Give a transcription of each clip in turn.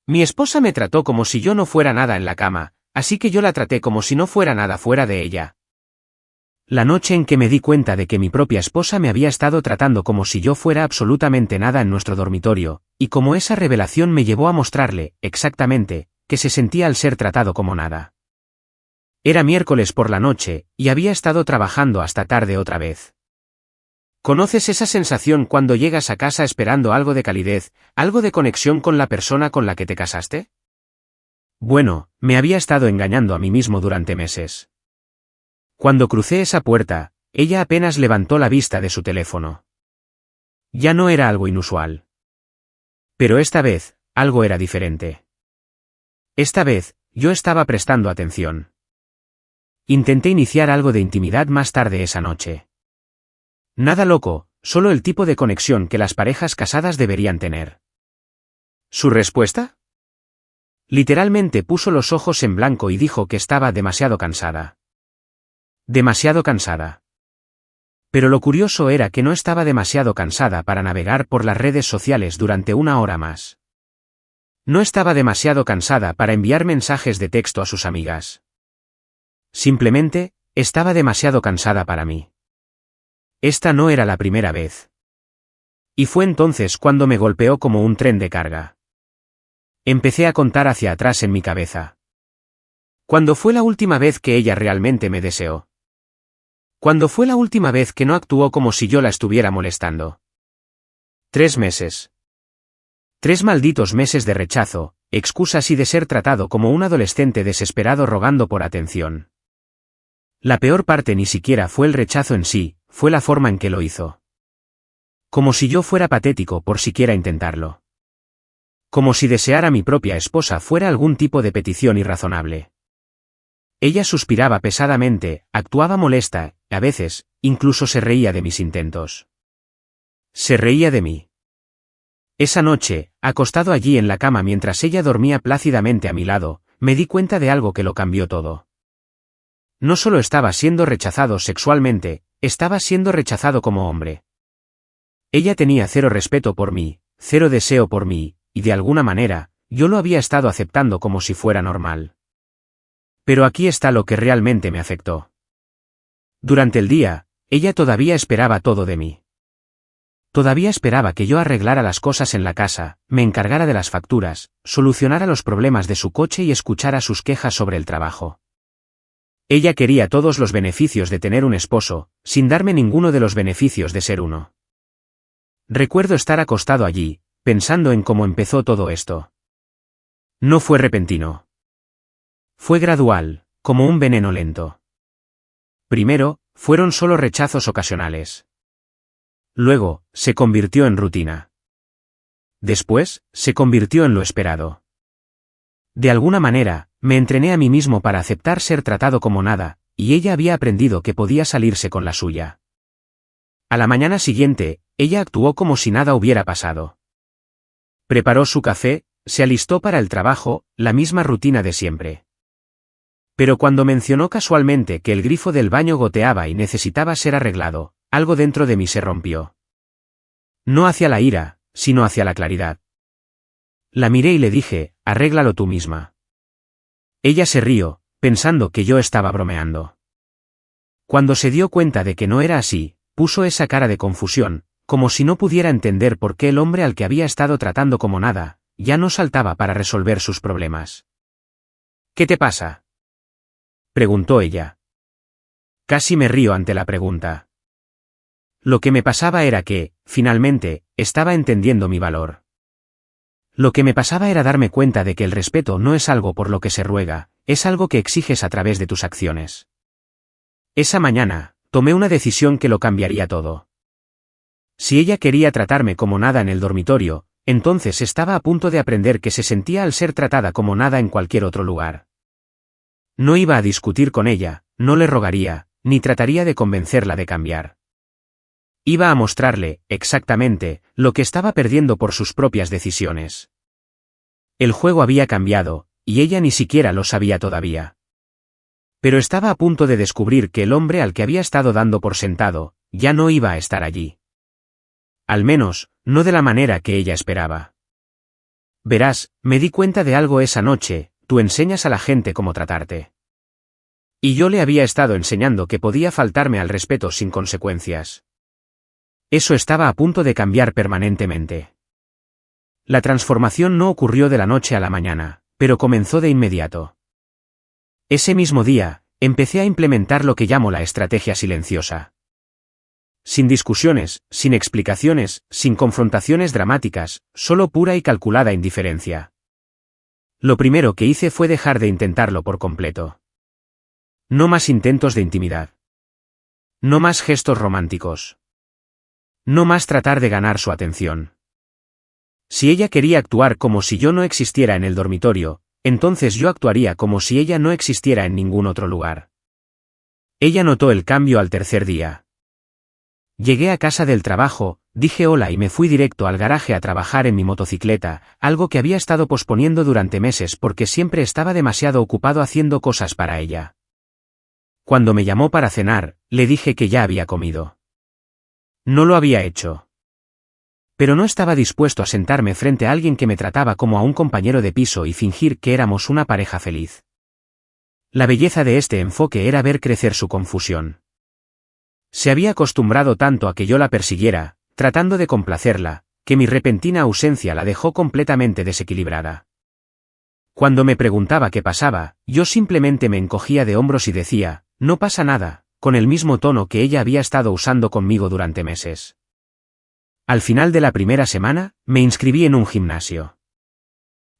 Mi esposa me trató como si yo no fuera nada en la cama, así que yo la traté como si no fuera nada fuera de ella. La noche en que me di cuenta de que mi propia esposa me había estado tratando como si yo fuera absolutamente nada en nuestro dormitorio, y como esa revelación me llevó a mostrarle, exactamente, que se sentía al ser tratado como nada. Era miércoles por la noche, y había estado trabajando hasta tarde otra vez. ¿Conoces esa sensación cuando llegas a casa esperando algo de calidez, algo de conexión con la persona con la que te casaste? Bueno, me había estado engañando a mí mismo durante meses. Cuando crucé esa puerta, ella apenas levantó la vista de su teléfono. Ya no era algo inusual. Pero esta vez, algo era diferente. Esta vez, yo estaba prestando atención. Intenté iniciar algo de intimidad más tarde esa noche. Nada loco, solo el tipo de conexión que las parejas casadas deberían tener. ¿Su respuesta? Literalmente puso los ojos en blanco y dijo que estaba demasiado cansada. Demasiado cansada. Pero lo curioso era que no estaba demasiado cansada para navegar por las redes sociales durante una hora más. No estaba demasiado cansada para enviar mensajes de texto a sus amigas. Simplemente, estaba demasiado cansada para mí. Esta no era la primera vez. Y fue entonces cuando me golpeó como un tren de carga. Empecé a contar hacia atrás en mi cabeza. ¿Cuándo fue la última vez que ella realmente me deseó? ¿Cuándo fue la última vez que no actuó como si yo la estuviera molestando? 3 meses. 3 malditos meses de rechazo, excusas y de ser tratado como un adolescente desesperado rogando por atención. La peor parte ni siquiera fue el rechazo en sí, fue la forma en que lo hizo. Como si yo fuera patético por siquiera intentarlo. Como si desear a mi propia esposa fuera algún tipo de petición irrazonable. Ella suspiraba pesadamente, actuaba molesta, a veces, incluso se reía de mis intentos. Se reía de mí. Esa noche, acostado allí en la cama mientras ella dormía plácidamente a mi lado, me di cuenta de algo que lo cambió todo. No solo estaba siendo rechazado sexualmente, estaba siendo rechazado como hombre. Ella tenía 0 respeto por mí, 0 deseo por mí, y de alguna manera, yo lo había estado aceptando como si fuera normal. Pero aquí está lo que realmente me afectó. Durante el día, ella todavía esperaba todo de mí. Todavía esperaba que yo arreglara las cosas en la casa, me encargara de las facturas, solucionara los problemas de su coche y escuchara sus quejas sobre el trabajo. Ella quería todos los beneficios de tener un esposo, sin darme ninguno de los beneficios de ser uno. Recuerdo estar acostado allí, pensando en cómo empezó todo esto. No fue repentino. Fue gradual, como un veneno lento. Primero, fueron solo rechazos ocasionales. Luego, se convirtió en rutina. Después, se convirtió en lo esperado. De alguna manera, me entrené a mí mismo para aceptar ser tratado como nada, y ella había aprendido que podía salirse con la suya. A la mañana siguiente, ella actuó como si nada hubiera pasado. Preparó su café, se alistó para el trabajo, la misma rutina de siempre. Pero cuando mencionó casualmente que el grifo del baño goteaba y necesitaba ser arreglado, algo dentro de mí se rompió. No hacia la ira, sino hacia la claridad. La miré y le dije, arréglalo tú misma. Ella se rió, pensando que yo estaba bromeando. Cuando se dio cuenta de que no era así, puso esa cara de confusión, como si no pudiera entender por qué el hombre al que había estado tratando como nada, ya no saltaba para resolver sus problemas. ¿Qué te pasa?, preguntó ella. Casi me río ante la pregunta. Lo que me pasaba era que, finalmente, estaba entendiendo mi valor. Lo que me pasaba era darme cuenta de que el respeto no es algo por lo que se ruega, es algo que exiges a través de tus acciones. Esa mañana, tomé una decisión que lo cambiaría todo. Si ella quería tratarme como nada en el dormitorio, entonces estaba a punto de aprender que se sentía al ser tratada como nada en cualquier otro lugar. No iba a discutir con ella, no le rogaría, ni trataría de convencerla de cambiar. Iba a mostrarle, exactamente, lo que estaba perdiendo por sus propias decisiones. El juego había cambiado, y ella ni siquiera lo sabía todavía. Pero estaba a punto de descubrir que el hombre al que había estado dando por sentado, ya no iba a estar allí. Al menos, no de la manera que ella esperaba. Verás, me di cuenta de algo esa noche, tú enseñas a la gente cómo tratarte. Y yo le había estado enseñando que podía faltarme al respeto sin consecuencias. Eso estaba a punto de cambiar permanentemente. La transformación no ocurrió de la noche a la mañana, pero comenzó de inmediato. Ese mismo día, empecé a implementar lo que llamo la estrategia silenciosa. Sin discusiones, sin explicaciones, sin confrontaciones dramáticas, solo pura y calculada indiferencia. Lo primero que hice fue dejar de intentarlo por completo. No más intentos de intimidad. No más gestos románticos. No más tratar de ganar su atención. Si ella quería actuar como si yo no existiera en el dormitorio, entonces yo actuaría como si ella no existiera en ningún otro lugar. Ella notó el cambio al tercer día. Llegué a casa del trabajo, dije hola y me fui directo al garaje a trabajar en mi motocicleta, algo que había estado posponiendo durante meses porque siempre estaba demasiado ocupado haciendo cosas para ella. Cuando me llamó para cenar, le dije que ya había comido. No lo había hecho. Pero no estaba dispuesto a sentarme frente a alguien que me trataba como a un compañero de piso y fingir que éramos una pareja feliz. La belleza de este enfoque era ver crecer su confusión. Se había acostumbrado tanto a que yo la persiguiera, tratando de complacerla, que mi repentina ausencia la dejó completamente desequilibrada. Cuando me preguntaba qué pasaba, yo simplemente me encogía de hombros y decía, no pasa nada, con el mismo tono que ella había estado usando conmigo durante meses. Al final de la primera semana, me inscribí en un gimnasio.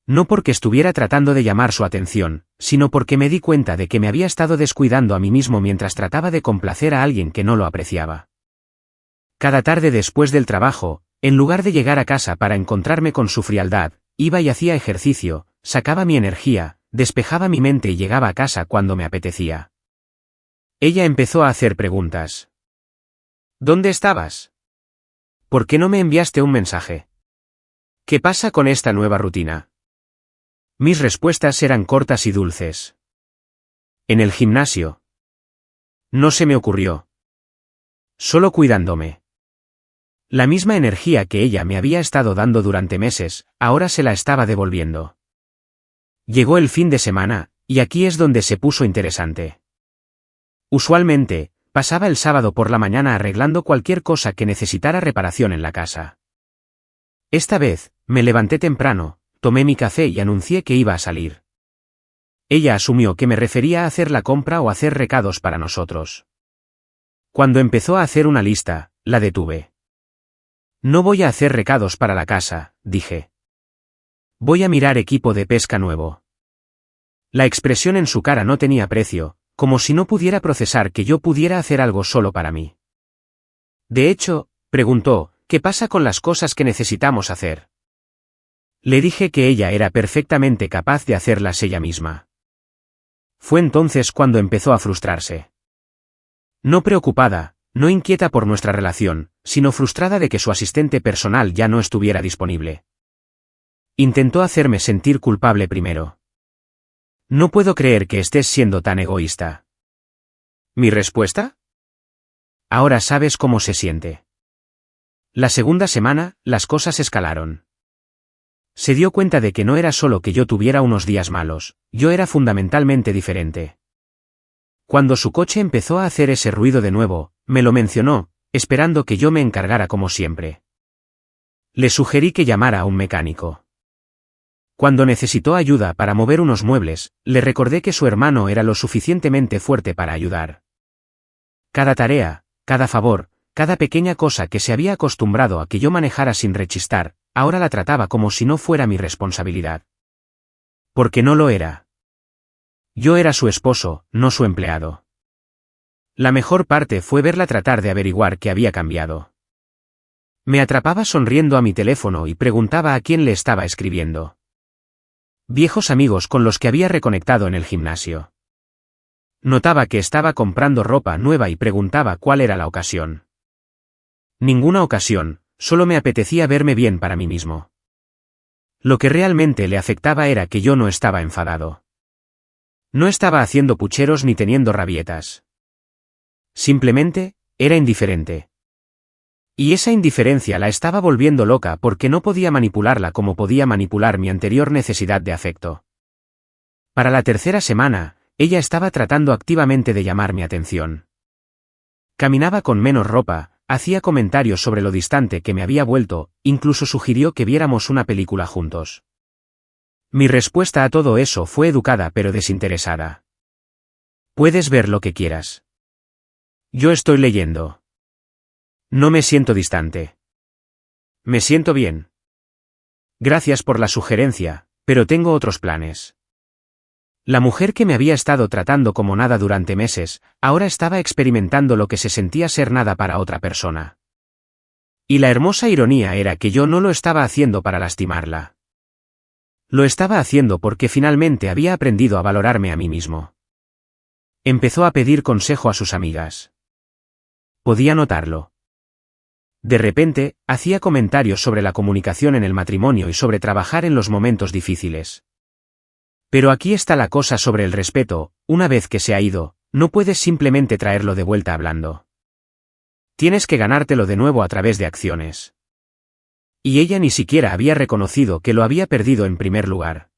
No porque estuviera tratando de llamar su atención, sino porque me di cuenta de que me había estado descuidando a mí mismo mientras trataba de complacer a alguien que no lo apreciaba. Cada tarde después del trabajo, en lugar de llegar a casa para encontrarme con su frialdad, iba y hacía ejercicio, sacaba mi energía, despejaba mi mente y llegaba a casa cuando me apetecía. Ella empezó a hacer preguntas. ¿Dónde estabas? ¿Por qué no me enviaste un mensaje? ¿Qué pasa con esta nueva rutina? Mis respuestas eran cortas y dulces. En el gimnasio. No se me ocurrió. Solo cuidándome. La misma energía que ella me había estado dando durante meses, ahora se la estaba devolviendo. Llegó el fin de semana, y aquí es donde se puso interesante. Usualmente, pasaba el sábado por la mañana arreglando cualquier cosa que necesitara reparación en la casa. Esta vez, me levanté temprano, tomé mi café y anuncié que iba a salir. Ella asumió que me refería a hacer la compra o hacer recados para nosotros. Cuando empezó a hacer una lista, la detuve. No voy a hacer recados para la casa, dije. Voy a mirar equipo de pesca nuevo. La expresión en su cara no tenía precio, como si no pudiera procesar que yo pudiera hacer algo solo para mí. De hecho, preguntó, ¿qué pasa con las cosas que necesitamos hacer? Le dije que ella era perfectamente capaz de hacerlas ella misma. Fue entonces cuando empezó a frustrarse. No preocupada, no inquieta por nuestra relación, sino frustrada de que su asistente personal ya no estuviera disponible. Intentó hacerme sentir culpable primero. No puedo creer que estés siendo tan egoísta. ¿Mi respuesta? Ahora sabes cómo se siente. La segunda semana, las cosas escalaron. Se dio cuenta de que no era solo que yo tuviera unos días malos, yo era fundamentalmente diferente. Cuando su coche empezó a hacer ese ruido de nuevo, me lo mencionó, esperando que yo me encargara como siempre. Le sugerí que llamara a un mecánico. Cuando necesitó ayuda para mover unos muebles, le recordé que su hermano era lo suficientemente fuerte para ayudar. Cada tarea, cada favor, cada pequeña cosa que se había acostumbrado a que yo manejara sin rechistar, ahora la trataba como si no fuera mi responsabilidad. Porque no lo era. Yo era su esposo, no su empleado. La mejor parte fue verla tratar de averiguar qué había cambiado. Me atrapaba sonriendo a mi teléfono y preguntaba a quién le estaba escribiendo. Viejos amigos con los que había reconectado en el gimnasio. Notaba que estaba comprando ropa nueva y preguntaba cuál era la ocasión. Ninguna ocasión, solo me apetecía verme bien para mí mismo. Lo que realmente le afectaba era que yo no estaba enfadado. No estaba haciendo pucheros ni teniendo rabietas. Simplemente, era indiferente. Y esa indiferencia la estaba volviendo loca porque no podía manipularla como podía manipular mi anterior necesidad de afecto. Para la tercera semana, ella estaba tratando activamente de llamar mi atención. Caminaba con menos ropa, hacía comentarios sobre lo distante que me había vuelto, incluso sugirió que viéramos una película juntos. Mi respuesta a todo eso fue educada pero desinteresada. Puedes ver lo que quieras. Yo estoy leyendo. No me siento distante. Me siento bien. Gracias por la sugerencia, pero tengo otros planes. La mujer que me había estado tratando como nada durante meses, ahora estaba experimentando lo que se sentía ser nada para otra persona. Y la hermosa ironía era que yo no lo estaba haciendo para lastimarla. Lo estaba haciendo porque finalmente había aprendido a valorarme a mí mismo. Empezó a pedir consejo a sus amigas. Podía notarlo. De repente, hacía comentarios sobre la comunicación en el matrimonio y sobre trabajar en los momentos difíciles. Pero aquí está la cosa sobre el respeto: una vez que se ha ido, no puedes simplemente traerlo de vuelta hablando. Tienes que ganártelo de nuevo a través de acciones. Y ella ni siquiera había reconocido que lo había perdido en primer lugar.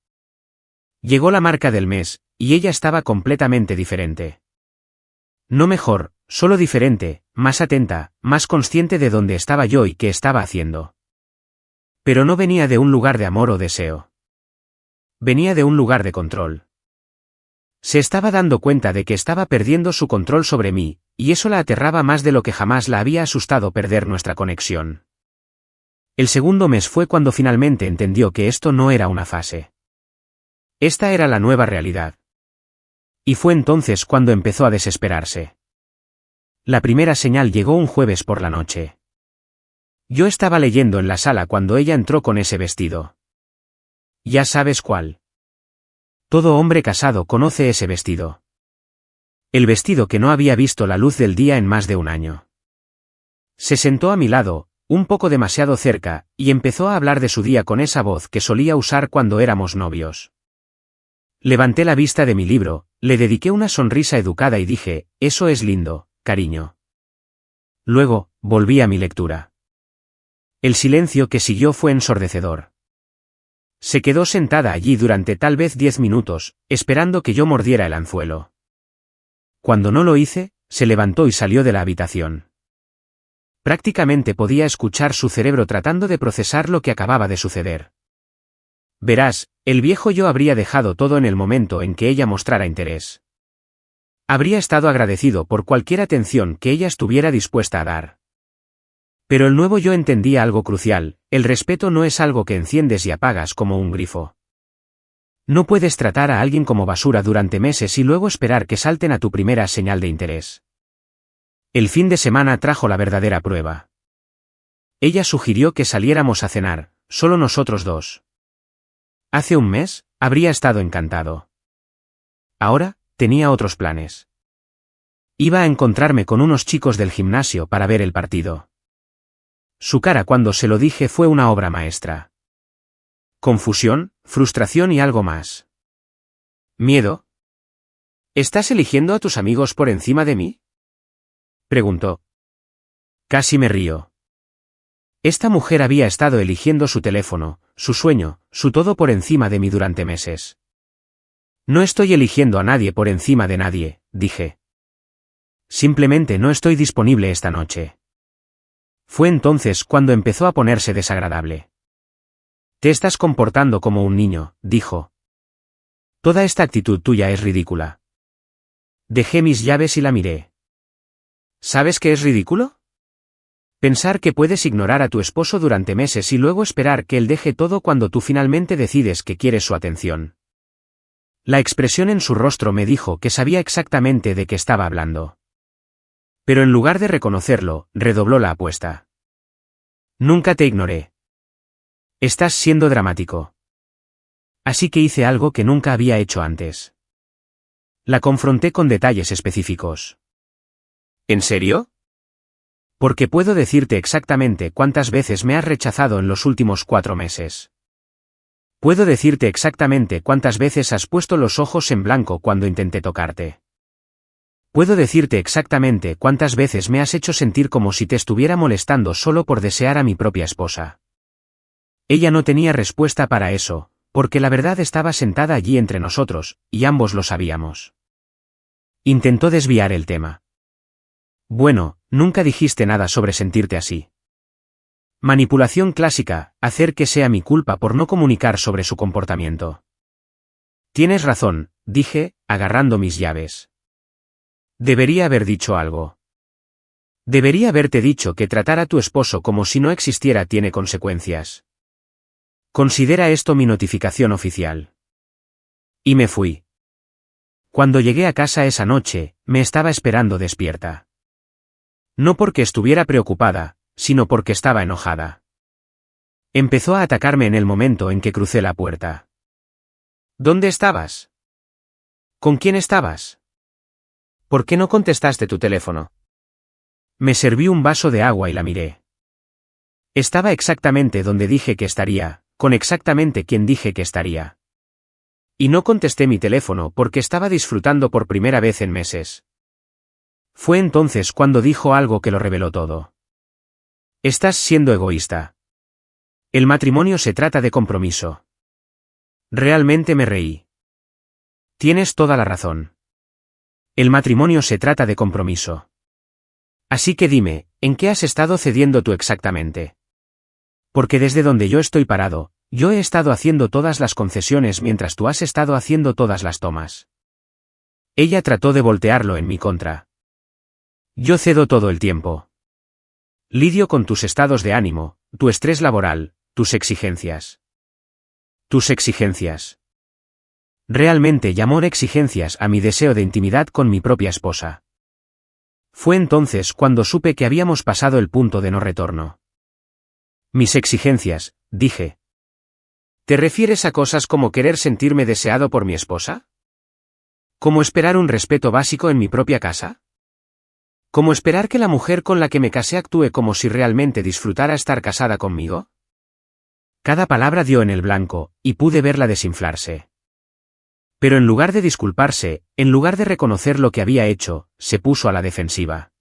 Llegó la marca del mes, y ella estaba completamente diferente. No mejor, solo diferente, más atenta, más consciente de dónde estaba yo y qué estaba haciendo. Pero no venía de un lugar de amor o deseo. Venía de un lugar de control. Se estaba dando cuenta de que estaba perdiendo su control sobre mí, y eso la aterraba más de lo que jamás la había asustado perder nuestra conexión. El segundo mes fue cuando finalmente entendió que esto no era una fase. Esta era la nueva realidad. Y fue entonces cuando empezó a desesperarse. La primera señal llegó un jueves por la noche. Yo estaba leyendo en la sala cuando ella entró con ese vestido. Ya sabes cuál. Todo hombre casado conoce ese vestido. El vestido que no había visto la luz del día en más de un año. Se sentó a mi lado, un poco demasiado cerca, y empezó a hablar de su día con esa voz que solía usar cuando éramos novios. Levanté la vista de mi libro, le dediqué una sonrisa educada y dije: eso es lindo, cariño. Luego, volví a mi lectura. El silencio que siguió fue ensordecedor. Se quedó sentada allí durante tal vez 10 minutos, esperando que yo mordiera el anzuelo. Cuando no lo hice, se levantó y salió de la habitación. Prácticamente podía escuchar su cerebro tratando de procesar lo que acababa de suceder. Verás, el viejo yo habría dejado todo en el momento en que ella mostrara interés. Habría estado agradecido por cualquier atención que ella estuviera dispuesta a dar. Pero el nuevo yo entendía algo crucial: el respeto no es algo que enciendes y apagas como un grifo. No puedes tratar a alguien como basura durante meses y luego esperar que salten a tu primera señal de interés. El fin de semana trajo la verdadera prueba. Ella sugirió que saliéramos a cenar, solo nosotros dos. Hace un mes, habría estado encantado. Ahora, tenía otros planes. Iba a encontrarme con unos chicos del gimnasio para ver el partido. Su cara cuando se lo dije fue una obra maestra. Confusión, frustración y algo más. ¿Miedo? ¿Estás eligiendo a tus amigos por encima de mí?, preguntó. Casi me río. Esta mujer había estado eligiendo su teléfono, su sueño, su todo por encima de mí durante meses. No estoy eligiendo a nadie por encima de nadie, dije. Simplemente no estoy disponible esta noche. Fue entonces cuando empezó a ponerse desagradable. Te estás comportando como un niño, dijo. Toda esta actitud tuya es ridícula. Dejé mis llaves y la miré. ¿Sabes qué es ridículo? Pensar que puedes ignorar a tu esposo durante meses y luego esperar que él deje todo cuando tú finalmente decides que quieres su atención. La expresión en su rostro me dijo que sabía exactamente de qué estaba hablando. Pero en lugar de reconocerlo, redobló la apuesta. Nunca te ignoré. Estás siendo dramático. Así que hice algo que nunca había hecho antes. La confronté con detalles específicos. ¿En serio? Porque puedo decirte exactamente cuántas veces me has rechazado en los últimos 4 meses. Puedo decirte exactamente cuántas veces has puesto los ojos en blanco cuando intenté tocarte. Puedo decirte exactamente cuántas veces me has hecho sentir como si te estuviera molestando solo por desear a mi propia esposa. Ella no tenía respuesta para eso, porque la verdad estaba sentada allí entre nosotros, y ambos lo sabíamos. Intentó desviar el tema. Bueno, nunca dijiste nada sobre sentirte así. Manipulación clásica, hacer que sea mi culpa por no comunicar sobre su comportamiento. Tienes razón, dije, agarrando mis llaves. Debería haber dicho algo. Debería haberte dicho que tratar a tu esposo como si no existiera tiene consecuencias. Considera esto mi notificación oficial. Y me fui. Cuando llegué a casa esa noche, me estaba esperando despierta. No porque estuviera preocupada, sino porque estaba enojada. Empezó a atacarme en el momento en que crucé la puerta. ¿Dónde estabas? ¿Con quién estabas? ¿Por qué no contestaste tu teléfono? Me serví un vaso de agua y la miré. Estaba exactamente donde dije que estaría, con exactamente quien dije que estaría. Y no contesté mi teléfono porque estaba disfrutando por primera vez en meses. Fue entonces cuando dijo algo que lo reveló todo. Estás siendo egoísta. El matrimonio se trata de compromiso. Realmente me reí. Tienes toda la razón. El matrimonio se trata de compromiso. Así que dime, ¿en qué has estado cediendo tú exactamente? Porque desde donde yo estoy parado, yo he estado haciendo todas las concesiones mientras tú has estado haciendo todas las tomas. Ella trató de voltearlo en mi contra. Yo cedo todo el tiempo. Lidio con tus estados de ánimo, tu estrés laboral, tus exigencias. Tus exigencias. Realmente llamó exigencias a mi deseo de intimidad con mi propia esposa. Fue entonces cuando supe que habíamos pasado el punto de no retorno. Mis exigencias, dije. ¿Te refieres a cosas como querer sentirme deseado por mi esposa? ¿Cómo esperar un respeto básico en mi propia casa? ¿Cómo esperar que la mujer con la que me casé actúe como si realmente disfrutara estar casada conmigo? Cada palabra dio en el blanco, y pude verla desinflarse. Pero en lugar de disculparse, en lugar de reconocer lo que había hecho, se puso a la defensiva.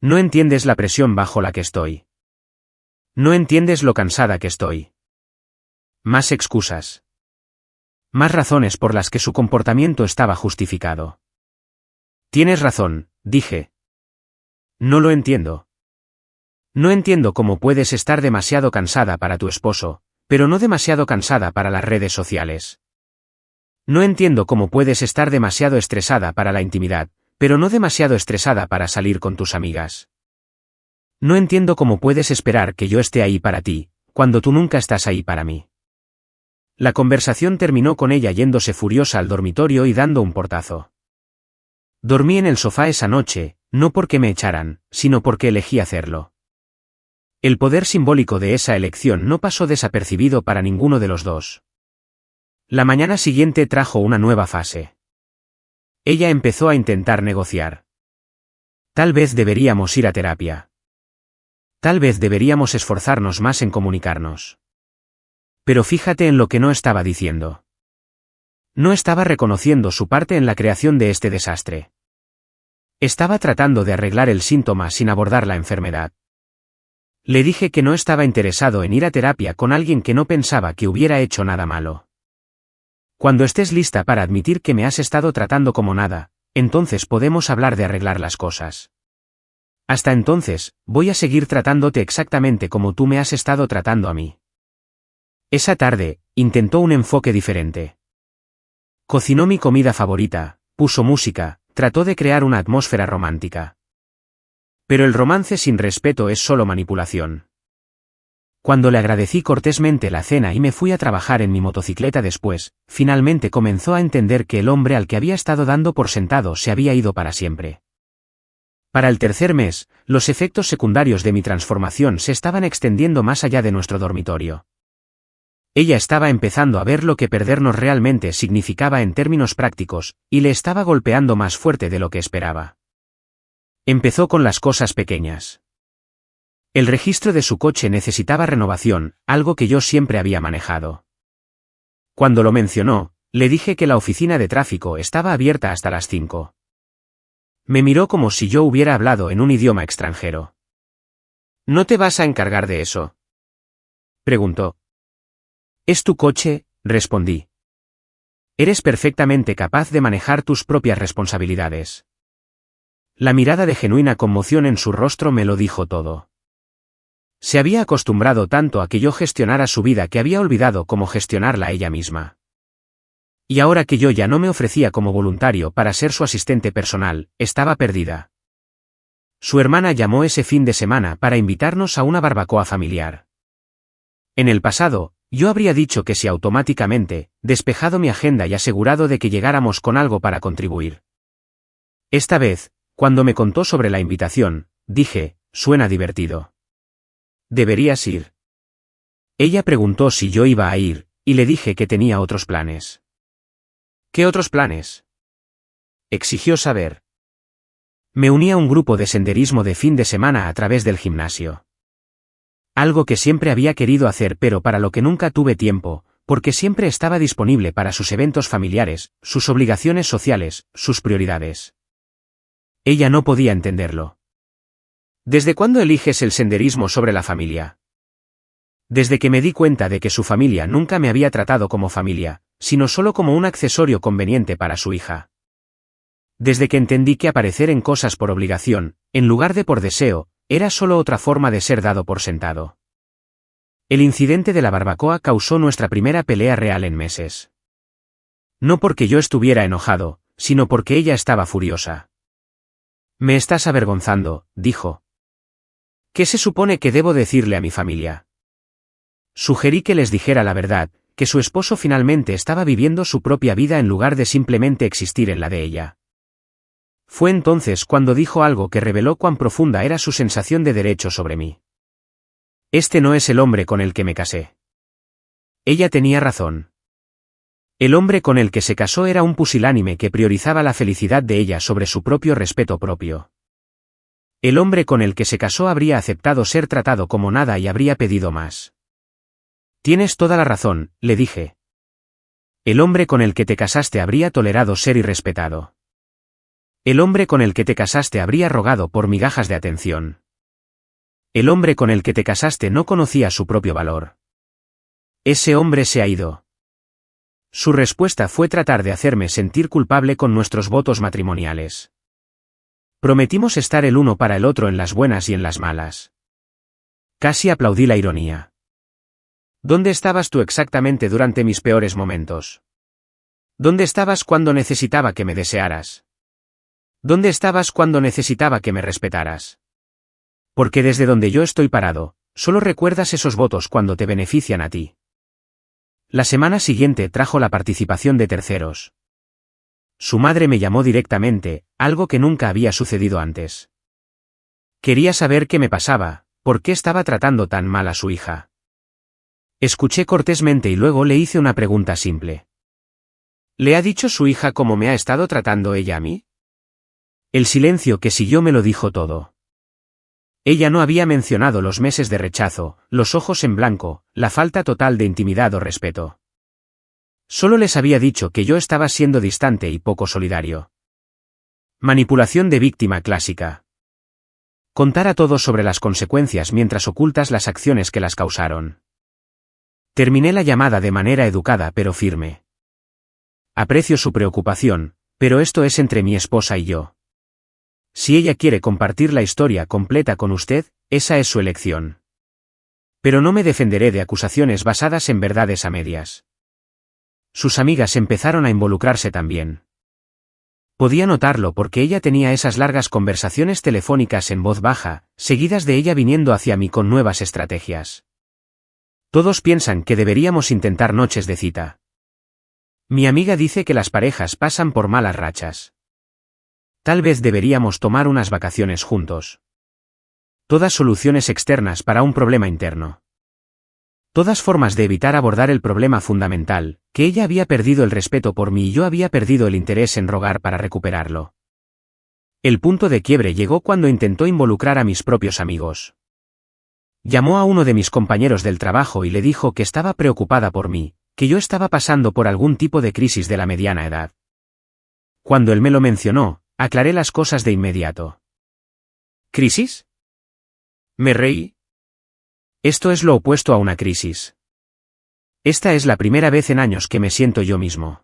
No entiendes la presión bajo la que estoy. No entiendes lo cansada que estoy. Más excusas. Más razones por las que su comportamiento estaba justificado. Tienes razón, dije. No lo entiendo. No entiendo cómo puedes estar demasiado cansada para tu esposo, pero no demasiado cansada para las redes sociales. No entiendo cómo puedes estar demasiado estresada para la intimidad, pero no demasiado estresada para salir con tus amigas. No entiendo cómo puedes esperar que yo esté ahí para ti, cuando tú nunca estás ahí para mí. La conversación terminó con ella yéndose furiosa al dormitorio y dando un portazo. Dormí en el sofá esa noche, no porque me echaran, sino porque elegí hacerlo. El poder simbólico de esa elección no pasó desapercibido para ninguno de los dos. La mañana siguiente trajo una nueva fase. Ella empezó a intentar negociar. Tal vez deberíamos ir a terapia. Tal vez deberíamos esforzarnos más en comunicarnos. Pero fíjate en lo que no estaba diciendo. No estaba reconociendo su parte en la creación de este desastre. Estaba tratando de arreglar el síntoma sin abordar la enfermedad. Le dije que no estaba interesado en ir a terapia con alguien que no pensaba que hubiera hecho nada malo. Cuando estés lista para admitir que me has estado tratando como nada, entonces podemos hablar de arreglar las cosas. Hasta entonces, voy a seguir tratándote exactamente como tú me has estado tratando a mí. Esa tarde, intentó un enfoque diferente. Cocinó mi comida favorita, puso música, trató de crear una atmósfera romántica. Pero el romance sin respeto es solo manipulación. Cuando le agradecí cortésmente la cena y me fui a trabajar en mi motocicleta después, finalmente comenzó a entender que el hombre al que había estado dando por sentado se había ido para siempre. Para el tercer mes, los efectos secundarios de mi transformación se estaban extendiendo más allá de nuestro dormitorio. Ella estaba empezando a ver lo que perdernos realmente significaba en términos prácticos, y le estaba golpeando más fuerte de lo que esperaba. Empezó con las cosas pequeñas. El registro de su coche necesitaba renovación, algo que yo siempre había manejado. Cuando lo mencionó, le dije que la oficina de tráfico estaba abierta hasta las 5. Me miró como si yo hubiera hablado en un idioma extranjero. ¿No te vas a encargar de eso?, preguntó. Es tu coche, respondí. Eres perfectamente capaz de manejar tus propias responsabilidades. La mirada de genuina conmoción en su rostro me lo dijo todo. Se había acostumbrado tanto a que yo gestionara su vida que había olvidado cómo gestionarla ella misma. Y ahora que yo ya no me ofrecía como voluntario para ser su asistente personal, estaba perdida. Su hermana llamó ese fin de semana para invitarnos a una barbacoa familiar. En el pasado, yo habría dicho que sí automáticamente, despejado mi agenda y asegurado de que llegáramos con algo para contribuir. Esta vez, cuando me contó sobre la invitación, dije, suena divertido. ¿Deberías ir? Ella preguntó si yo iba a ir, y le dije que tenía otros planes. ¿Qué otros planes?, exigió saber. Me uní a un grupo de senderismo de fin de semana a través del gimnasio. Algo que siempre había querido hacer pero para lo que nunca tuve tiempo, porque siempre estaba disponible para sus eventos familiares, sus obligaciones sociales, sus prioridades. Ella no podía entenderlo. ¿Desde cuándo eliges el senderismo sobre la familia? Desde que me di cuenta de que su familia nunca me había tratado como familia, sino solo como un accesorio conveniente para su hija. Desde que entendí que aparecer en cosas por obligación, en lugar de por deseo, era solo otra forma de ser dado por sentado. El incidente de la barbacoa causó nuestra primera pelea real en meses. No porque yo estuviera enojado, sino porque ella estaba furiosa. Me estás avergonzando, dijo. ¿Qué se supone que debo decirle a mi familia? Sugerí que les dijera la verdad, que su esposo finalmente estaba viviendo su propia vida en lugar de simplemente existir en la de ella. Fue entonces cuando dijo algo que reveló cuán profunda era su sensación de derecho sobre mí. Este no es el hombre con el que me casé. Ella tenía razón. El hombre con el que se casó era un pusilánime que priorizaba la felicidad de ella sobre su propio respeto propio. El hombre con el que se casó habría aceptado ser tratado como nada y habría pedido más. Tienes toda la razón, le dije. El hombre con el que te casaste habría tolerado ser irrespetado. El hombre con el que te casaste habría rogado por migajas de atención. El hombre con el que te casaste no conocía su propio valor. Ese hombre se ha ido. Su respuesta fue tratar de hacerme sentir culpable con nuestros votos matrimoniales. Prometimos estar el uno para el otro en las buenas y en las malas. Casi aplaudí la ironía. ¿Dónde estabas tú exactamente durante mis peores momentos? ¿Dónde estabas cuando necesitaba que me desearas? ¿Dónde estabas cuando necesitaba que me respetaras? Porque desde donde yo estoy parado, solo recuerdas esos votos cuando te benefician a ti. La semana siguiente trajo la participación de terceros. Su madre me llamó directamente, algo que nunca había sucedido antes. Quería saber qué me pasaba, por qué estaba tratando tan mal a su hija. Escuché cortésmente y luego le hice una pregunta simple. ¿Le ha dicho su hija cómo me ha estado tratando ella a mí? El silencio que siguió me lo dijo todo. Ella no había mencionado los meses de rechazo, los ojos en blanco, la falta total de intimidad o respeto. Solo les había dicho que yo estaba siendo distante y poco solidario. Manipulación de víctima clásica. Contar a todos sobre las consecuencias mientras ocultas las acciones que las causaron. Terminé la llamada de manera educada pero firme. Aprecio su preocupación, pero esto es entre mi esposa y yo. Si ella quiere compartir la historia completa con usted, esa es su elección. Pero no me defenderé de acusaciones basadas en verdades a medias. Sus amigas empezaron a involucrarse también. Podía notarlo porque ella tenía esas largas conversaciones telefónicas en voz baja, seguidas de ella viniendo hacia mí con nuevas estrategias. Todos piensan que deberíamos intentar noches de cita. Mi amiga dice que las parejas pasan por malas rachas. Tal vez deberíamos tomar unas vacaciones juntos. Todas soluciones externas para un problema interno. Todas formas de evitar abordar el problema fundamental, que ella había perdido el respeto por mí y yo había perdido el interés en rogar para recuperarlo. El punto de quiebre llegó cuando intentó involucrar a mis propios amigos. Llamó a uno de mis compañeros del trabajo y le dijo que estaba preocupada por mí, que yo estaba pasando por algún tipo de crisis de la mediana edad. Cuando él me lo mencionó, Aclaré las cosas de inmediato. ¿Crisis? Me reí. Esto es lo opuesto a una crisis. Esta es la primera vez en años que me siento yo mismo.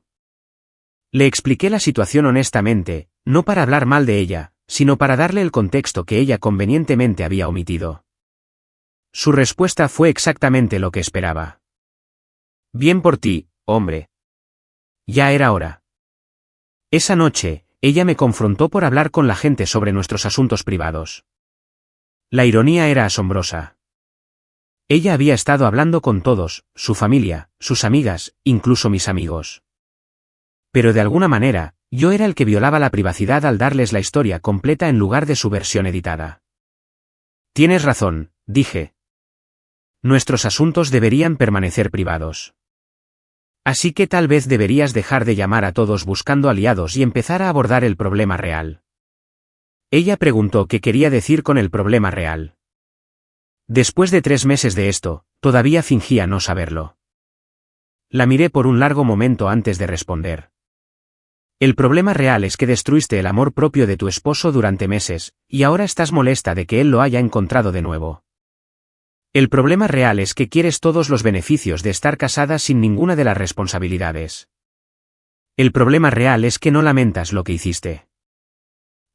Le expliqué la situación honestamente, no para hablar mal de ella, sino para darle el contexto que ella convenientemente había omitido. Su respuesta fue exactamente lo que esperaba. Bien por ti, hombre. Ya era hora. Esa noche, ella me confrontó por hablar con la gente sobre nuestros asuntos privados. La ironía era asombrosa. Ella había estado hablando con todos, su familia, sus amigas, incluso mis amigos. Pero de alguna manera, yo era el que violaba la privacidad al darles la historia completa en lugar de su versión editada. Tienes razón, dije. Nuestros asuntos deberían permanecer privados. Así que tal vez deberías dejar de llamar a todos buscando aliados y empezar a abordar el problema real. Ella preguntó qué quería decir con el problema real. Después de 3 meses de esto, todavía fingía no saberlo. La miré por un largo momento antes de responder. El problema real es que destruiste el amor propio de tu esposo durante meses, y ahora estás molesta de que él lo haya encontrado de nuevo. El problema real es que quieres todos los beneficios de estar casada sin ninguna de las responsabilidades. El problema real es que no lamentas lo que hiciste.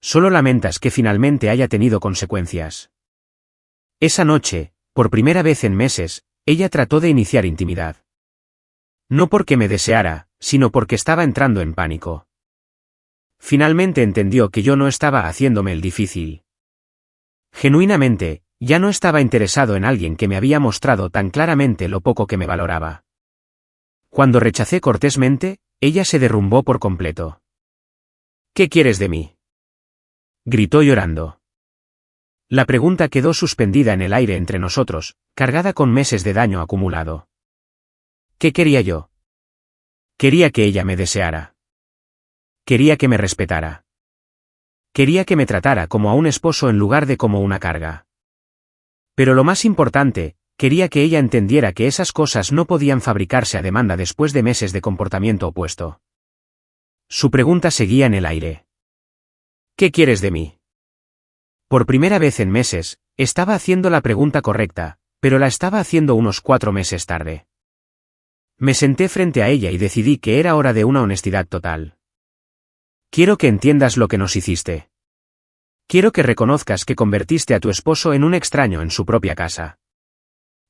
Solo lamentas que finalmente haya tenido consecuencias. Esa noche, por primera vez en meses, ella trató de iniciar intimidad. No porque me deseara, sino porque estaba entrando en pánico. Finalmente entendió que yo no estaba haciéndome el difícil. Genuinamente, ya no estaba interesado en alguien que me había mostrado tan claramente lo poco que me valoraba. Cuando rechacé cortésmente, ella se derrumbó por completo. ¿Qué quieres de mí?, gritó llorando. La pregunta quedó suspendida en el aire entre nosotros, cargada con meses de daño acumulado. ¿Qué quería yo? Quería que ella me deseara. Quería que me respetara. Quería que me tratara como a un esposo en lugar de como una carga. Pero lo más importante, quería que ella entendiera que esas cosas no podían fabricarse a demanda después de meses de comportamiento opuesto. Su pregunta seguía en el aire. ¿Qué quieres de mí? Por primera vez en meses, estaba haciendo la pregunta correcta, pero la estaba haciendo unos 4 meses tarde. Me senté frente a ella y decidí que era hora de una honestidad total. Quiero que entiendas lo que nos hiciste. Quiero que reconozcas que convertiste a tu esposo en un extraño en su propia casa.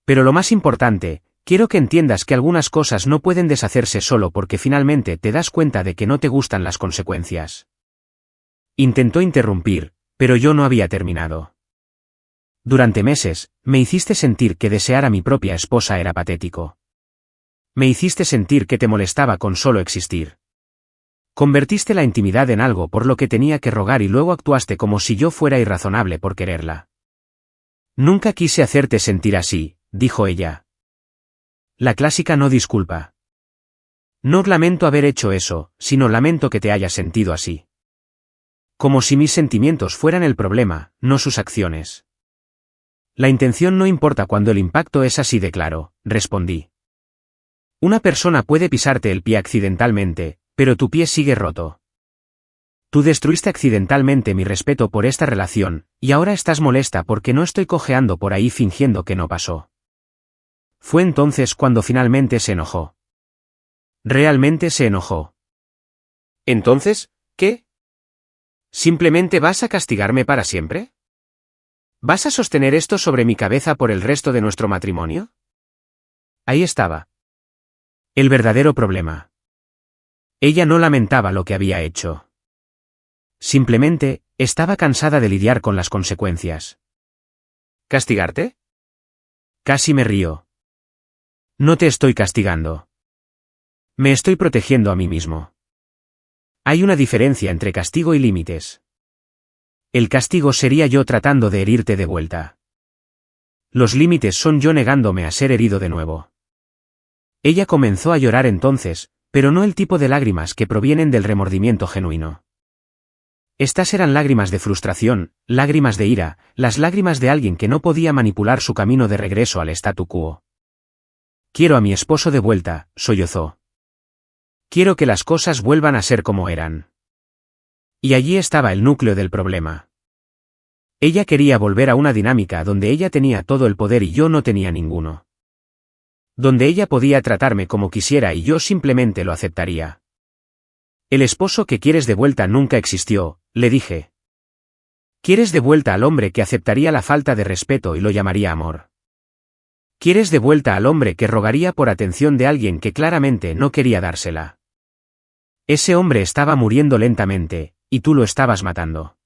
Pero lo más importante, quiero que entiendas que algunas cosas no pueden deshacerse solo porque finalmente te das cuenta de que no te gustan las consecuencias. Intentó interrumpir, pero yo no había terminado. Durante meses, me hiciste sentir que desear a mi propia esposa era patético. Me hiciste sentir que te molestaba con solo existir. Convertiste la intimidad en algo por lo que tenía que rogar y luego actuaste como si yo fuera irrazonable por quererla. Nunca quise hacerte sentir así, dijo ella. La clásica no disculpa. No lamento haber hecho eso, sino lamento que te hayas sentido así. Como si mis sentimientos fueran el problema, no sus acciones. La intención no importa cuando el impacto es así de claro, respondí. Una persona puede pisarte el pie accidentalmente, pero tu pie sigue roto. Tú destruiste accidentalmente mi respeto por esta relación, y ahora estás molesta porque no estoy cojeando por ahí fingiendo que no pasó. Fue entonces cuando finalmente se enojó. Realmente se enojó. ¿Entonces, qué? ¿Simplemente vas a castigarme para siempre? ¿Vas a sostener esto sobre mi cabeza por el resto de nuestro matrimonio? Ahí estaba. El verdadero problema. Ella no lamentaba lo que había hecho. Simplemente, estaba cansada de lidiar con las consecuencias. ¿Castigarte? Casi me río. No te estoy castigando. Me estoy protegiendo a mí mismo. Hay una diferencia entre castigo y límites. El castigo sería yo tratando de herirte de vuelta. Los límites son yo negándome a ser herido de nuevo. Ella comenzó a llorar entonces, pero no el tipo de lágrimas que provienen del remordimiento genuino. Estas eran lágrimas de frustración, lágrimas de ira, las lágrimas de alguien que no podía manipular su camino de regreso al statu quo. Quiero a mi esposo de vuelta, sollozó. Quiero que las cosas vuelvan a ser como eran. Y allí estaba el núcleo del problema. Ella quería volver a una dinámica donde ella tenía todo el poder y yo no tenía ninguno. Donde ella podía tratarme como quisiera y yo simplemente lo aceptaría. El esposo que quieres de vuelta nunca existió, le dije. Quieres de vuelta al hombre que aceptaría la falta de respeto y lo llamaría amor. Quieres de vuelta al hombre que rogaría por atención de alguien que claramente no quería dársela. Ese hombre estaba muriendo lentamente, y tú lo estabas matando.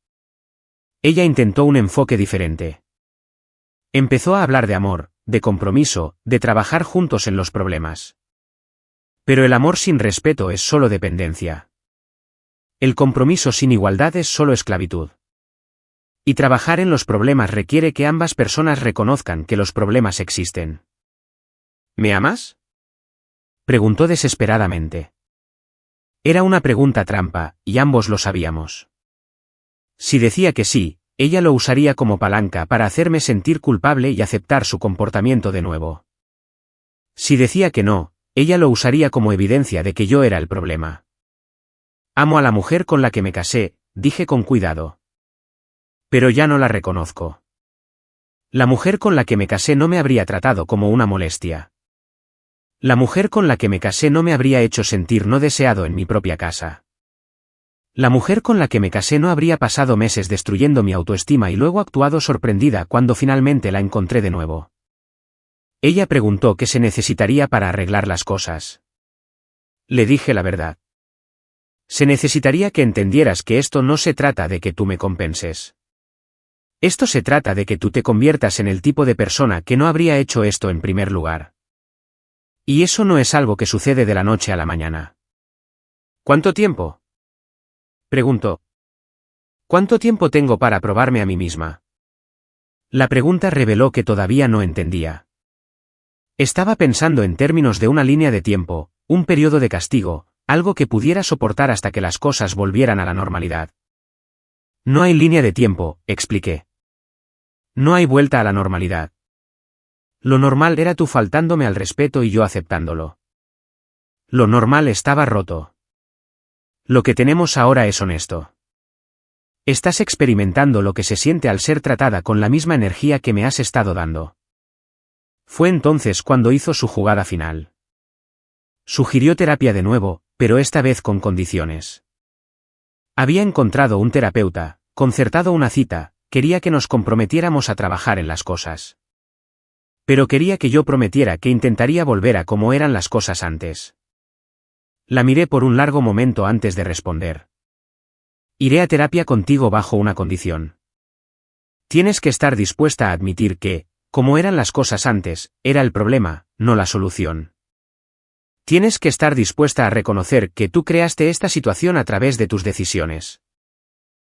Ella intentó un enfoque diferente. Empezó a hablar de amor, de compromiso, de trabajar juntos en los problemas. Pero el amor sin respeto es solo dependencia. El compromiso sin igualdad es solo esclavitud. Y trabajar en los problemas requiere que ambas personas reconozcan que los problemas existen. ¿Me amas?, preguntó desesperadamente. Era una pregunta trampa, y ambos lo sabíamos. Si decía que sí, ella lo usaría como palanca para hacerme sentir culpable y aceptar su comportamiento de nuevo. Si decía que no, ella lo usaría como evidencia de que yo era el problema. Amo a la mujer con la que me casé, dije con cuidado. Pero ya no la reconozco. La mujer con la que me casé no me habría tratado como una molestia. La mujer con la que me casé no me habría hecho sentir no deseado en mi propia casa. La mujer con la que me casé no habría pasado meses destruyendo mi autoestima y luego actuado sorprendida cuando finalmente la encontré de nuevo. Ella preguntó qué se necesitaría para arreglar las cosas. Le dije la verdad. Se necesitaría que entendieras que esto no se trata de que tú me compenses. Esto se trata de que tú te conviertas en el tipo de persona que no habría hecho esto en primer lugar. Y eso no es algo que sucede de la noche a la mañana. ¿Cuánto tiempo?, preguntó. ¿Cuánto tiempo tengo para probarme a mí misma? La pregunta reveló que todavía no entendía. Estaba pensando en términos de una línea de tiempo, un periodo de castigo, algo que pudiera soportar hasta que las cosas volvieran a la normalidad. No hay línea de tiempo, expliqué. No hay vuelta a la normalidad. Lo normal era tú faltándome al respeto y yo aceptándolo. Lo normal estaba roto. Lo que tenemos ahora es honesto. Estás experimentando lo que se siente al ser tratada con la misma energía que me has estado dando. Fue entonces cuando hizo su jugada final. Sugirió terapia de nuevo, pero esta vez con condiciones. Había encontrado un terapeuta, concertado una cita, quería que nos comprometiéramos a trabajar en las cosas. Pero quería que yo prometiera que intentaría volver a como eran las cosas antes. La miré por un largo momento antes de responder. Iré a terapia contigo bajo una condición. Tienes que estar dispuesta a admitir que, como eran las cosas antes, era el problema, no la solución. Tienes que estar dispuesta a reconocer que tú creaste esta situación a través de tus decisiones.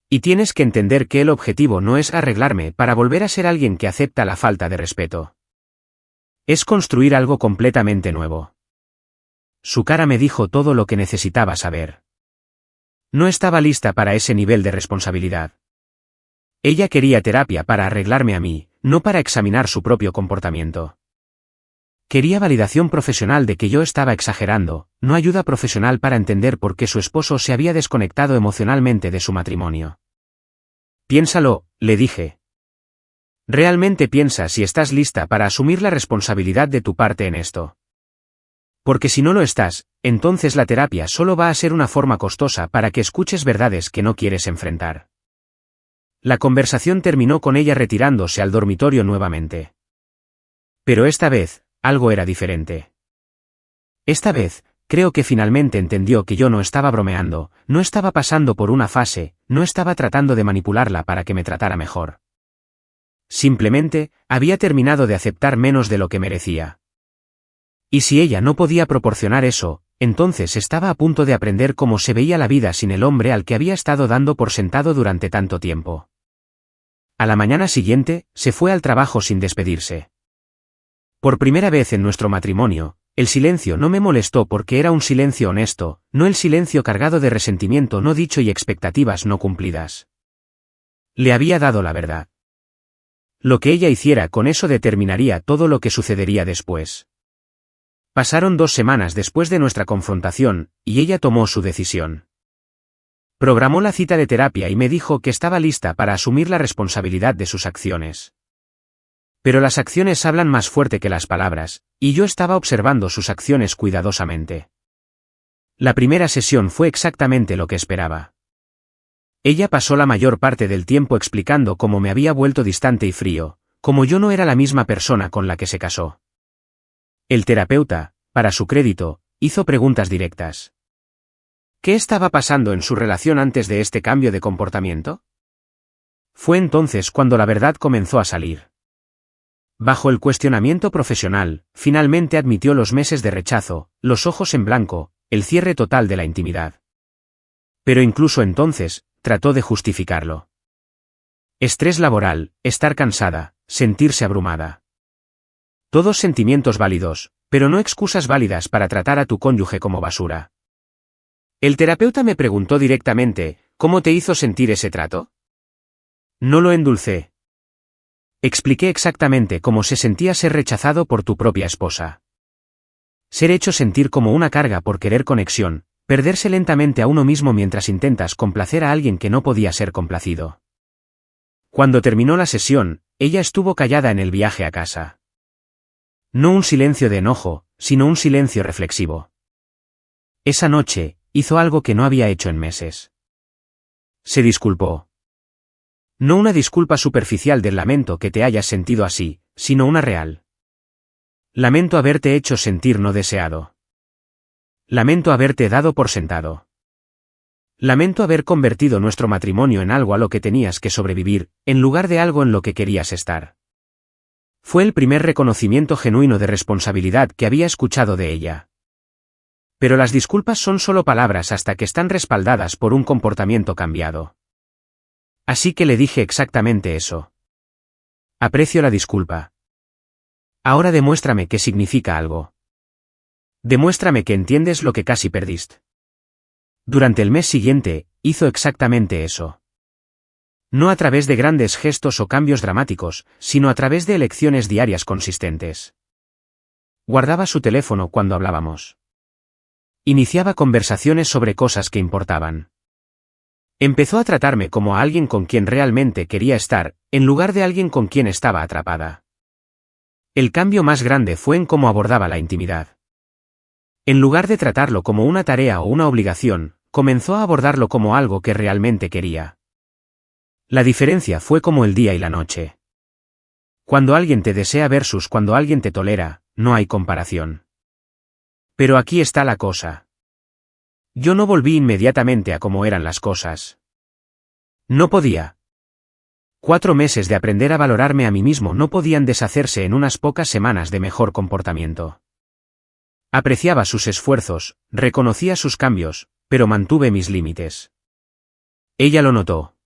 Y tienes que entender que el objetivo no es arreglarme para volver a ser alguien que acepta la falta de respeto. Es construir algo completamente nuevo. Su cara me dijo todo lo que necesitaba saber. No estaba lista para ese nivel de responsabilidad. Ella quería terapia para arreglarme a mí, no para examinar su propio comportamiento. Quería validación profesional de que yo estaba exagerando, no ayuda profesional para entender por qué su esposo se había desconectado emocionalmente de su matrimonio. Piénsalo, le dije. Realmente piensa si estás lista para asumir la responsabilidad de tu parte en esto. Porque si no lo estás, entonces la terapia solo va a ser una forma costosa para que escuches verdades que no quieres enfrentar. La conversación terminó con ella retirándose al dormitorio nuevamente. Pero esta vez, algo era diferente. Esta vez, creo que finalmente entendió que yo no estaba bromeando, no estaba pasando por una fase, no estaba tratando de manipularla para que me tratara mejor. Simplemente, había terminado de aceptar menos de lo que merecía. Y si ella no podía proporcionar eso, entonces estaba a punto de aprender cómo se veía la vida sin el hombre al que había estado dando por sentado durante tanto tiempo. A la mañana siguiente, se fue al trabajo sin despedirse. Por primera vez en nuestro matrimonio, el silencio no me molestó porque era un silencio honesto, no el silencio cargado de resentimiento no dicho y expectativas no cumplidas. Le había dado la verdad. Lo que ella hiciera con eso determinaría todo lo que sucedería después. Pasaron 2 semanas después de nuestra confrontación, y ella tomó su decisión. Programó la cita de terapia y me dijo que estaba lista para asumir la responsabilidad de sus acciones. Pero las acciones hablan más fuerte que las palabras, y yo estaba observando sus acciones cuidadosamente. La primera sesión fue exactamente lo que esperaba. Ella pasó la mayor parte del tiempo explicando cómo me había vuelto distante y frío, como yo no era la misma persona con la que se casó. El terapeuta, para su crédito, hizo preguntas directas. ¿Qué estaba pasando en su relación antes de este cambio de comportamiento? Fue entonces cuando la verdad comenzó a salir. Bajo el cuestionamiento profesional, finalmente admitió los meses de rechazo, los ojos en blanco, el cierre total de la intimidad. Pero incluso entonces, trató de justificarlo. Estrés laboral, estar cansada, sentirse abrumada. Todos sentimientos válidos, pero no excusas válidas para tratar a tu cónyuge como basura. El terapeuta me preguntó directamente, ¿cómo te hizo sentir ese trato? No lo endulcé. Expliqué exactamente cómo se sentía ser rechazado por tu propia esposa. Ser hecho sentir como una carga por querer conexión, perderse lentamente a uno mismo mientras intentas complacer a alguien que no podía ser complacido. Cuando terminó la sesión, ella estuvo callada en el viaje a casa. No un silencio de enojo, sino un silencio reflexivo. Esa noche, hizo algo que no había hecho en meses. Se disculpó. No una disculpa superficial del lamento que te hayas sentido así, sino una real. Lamento haberte hecho sentir no deseado. Lamento haberte dado por sentado. Lamento haber convertido nuestro matrimonio en algo a lo que tenías que sobrevivir, en lugar de algo en lo que querías estar. Fue el primer reconocimiento genuino de responsabilidad que había escuchado de ella. Pero las disculpas son solo palabras hasta que están respaldadas por un comportamiento cambiado. Así que le dije exactamente eso. Aprecio la disculpa. Ahora demuéstrame qué significa algo. Demuéstrame que entiendes lo que casi perdiste. Durante el mes siguiente, hizo exactamente eso. No a través de grandes gestos o cambios dramáticos, sino a través de elecciones diarias consistentes. Guardaba su teléfono cuando hablábamos. Iniciaba conversaciones sobre cosas que importaban. Empezó a tratarme como a alguien con quien realmente quería estar, en lugar de alguien con quien estaba atrapada. El cambio más grande fue en cómo abordaba la intimidad. En lugar de tratarlo como una tarea o una obligación, comenzó a abordarlo como algo que realmente quería. La diferencia fue como el día y la noche. Cuando alguien te desea versus cuando alguien te tolera, no hay comparación. Pero aquí está la cosa. Yo no volví inmediatamente a cómo eran las cosas. No podía. 4 meses de aprender a valorarme a mí mismo no podían deshacerse en unas pocas semanas de mejor comportamiento. Apreciaba sus esfuerzos, reconocía sus cambios, pero mantuve mis límites. Ella lo notó.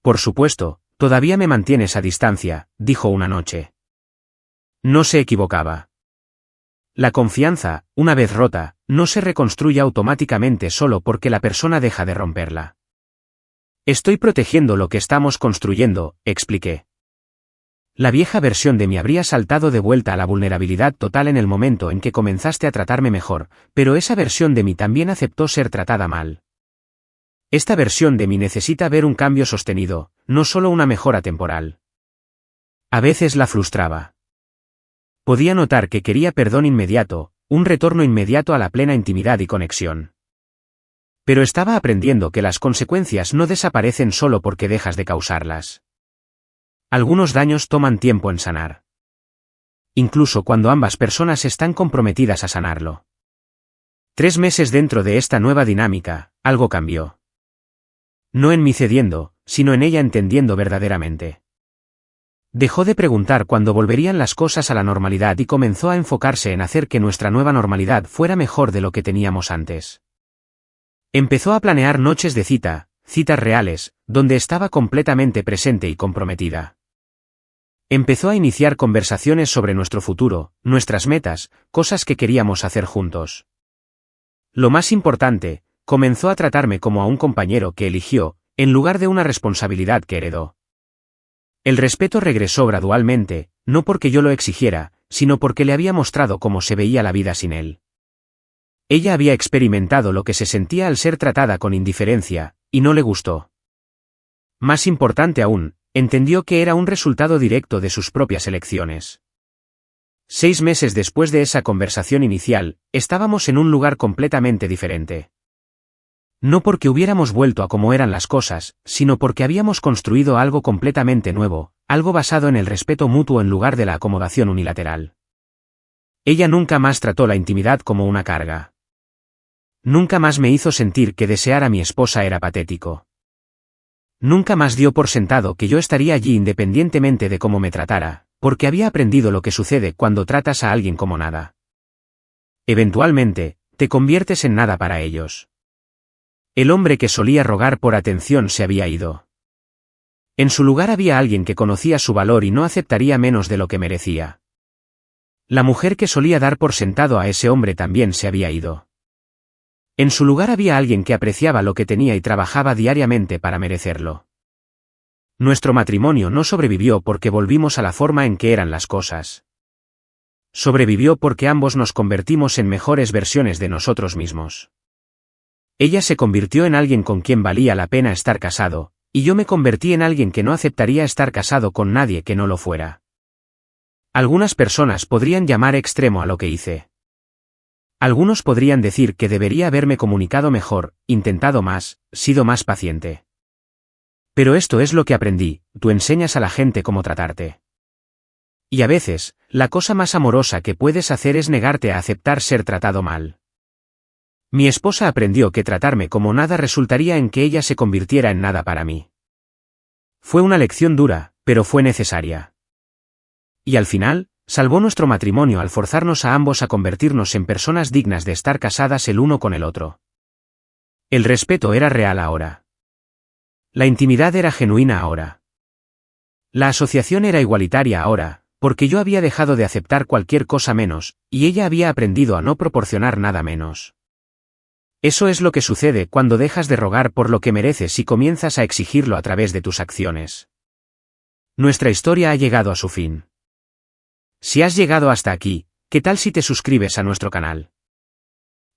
Por supuesto, todavía me mantienes a distancia, dijo una noche. No se equivocaba. La confianza, una vez rota, no se reconstruye automáticamente solo porque la persona deja de romperla. Estoy protegiendo lo que estamos construyendo, expliqué. La vieja versión de mí habría saltado de vuelta a la vulnerabilidad total en el momento en que comenzaste a tratarme mejor, pero esa versión de mí también aceptó ser tratada mal. Esta versión de mí necesita ver un cambio sostenido, no solo una mejora temporal. A veces la frustraba. Podía notar que quería perdón inmediato, un retorno inmediato a la plena intimidad y conexión. Pero estaba aprendiendo que las consecuencias no desaparecen solo porque dejas de causarlas. Algunos daños toman tiempo en sanar. Incluso cuando ambas personas están comprometidas a sanarlo. 3 meses dentro de esta nueva dinámica, algo cambió. No en mí cediendo, sino en ella entendiendo verdaderamente. Dejó de preguntar cuándo volverían las cosas a la normalidad y comenzó a enfocarse en hacer que nuestra nueva normalidad fuera mejor de lo que teníamos antes. Empezó a planear noches de citas reales, donde estaba completamente presente y comprometida. Empezó a iniciar conversaciones sobre nuestro futuro, nuestras metas, cosas que queríamos hacer juntos. Lo más importante, comenzó a tratarme como a un compañero que eligió, en lugar de una responsabilidad que heredó. El respeto regresó gradualmente, no porque yo lo exigiera, sino porque le había mostrado cómo se veía la vida sin él. Ella había experimentado lo que se sentía al ser tratada con indiferencia, y no le gustó. Más importante aún, entendió que era un resultado directo de sus propias elecciones. 6 meses después de esa conversación inicial, estábamos en un lugar completamente diferente. No porque hubiéramos vuelto a como eran las cosas, sino porque habíamos construido algo completamente nuevo, algo basado en el respeto mutuo en lugar de la acomodación unilateral. Ella nunca más trató la intimidad como una carga. Nunca más me hizo sentir que desear a mi esposa era patético. Nunca más dio por sentado que yo estaría allí independientemente de cómo me tratara, porque había aprendido lo que sucede cuando tratas a alguien como nada. Eventualmente, te conviertes en nada para ellos. El hombre que solía rogar por atención se había ido. En su lugar había alguien que conocía su valor y no aceptaría menos de lo que merecía. La mujer que solía dar por sentado a ese hombre también se había ido. En su lugar había alguien que apreciaba lo que tenía y trabajaba diariamente para merecerlo. Nuestro matrimonio no sobrevivió porque volvimos a la forma en que eran las cosas. Sobrevivió porque ambos nos convertimos en mejores versiones de nosotros mismos. Ella se convirtió en alguien con quien valía la pena estar casado, y yo me convertí en alguien que no aceptaría estar casado con nadie que no lo fuera. Algunas personas podrían llamar extremo a lo que hice. Algunos podrían decir que debería haberme comunicado mejor, intentado más, sido más paciente. Pero esto es lo que aprendí, tú enseñas a la gente cómo tratarte. Y a veces, la cosa más amorosa que puedes hacer es negarte a aceptar ser tratado mal. Mi esposa aprendió que tratarme como nada resultaría en que ella se convirtiera en nada para mí. Fue una lección dura, pero fue necesaria. Y al final, salvó nuestro matrimonio al forzarnos a ambos a convertirnos en personas dignas de estar casadas el uno con el otro. El respeto era real ahora. La intimidad era genuina ahora. La asociación era igualitaria ahora, porque yo había dejado de aceptar cualquier cosa menos, y ella había aprendido a no proporcionar nada menos. Eso es lo que sucede cuando dejas de rogar por lo que mereces y comienzas a exigirlo a través de tus acciones. Nuestra historia ha llegado a su fin. Si has llegado hasta aquí, ¿qué tal si te suscribes a nuestro canal?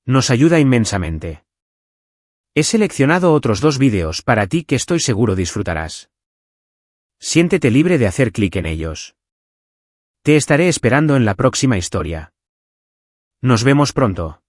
Nos ayuda inmensamente. He seleccionado otros 2 vídeos para ti que estoy seguro disfrutarás. Siéntete libre de hacer clic en ellos. Te estaré esperando en la próxima historia. Nos vemos pronto.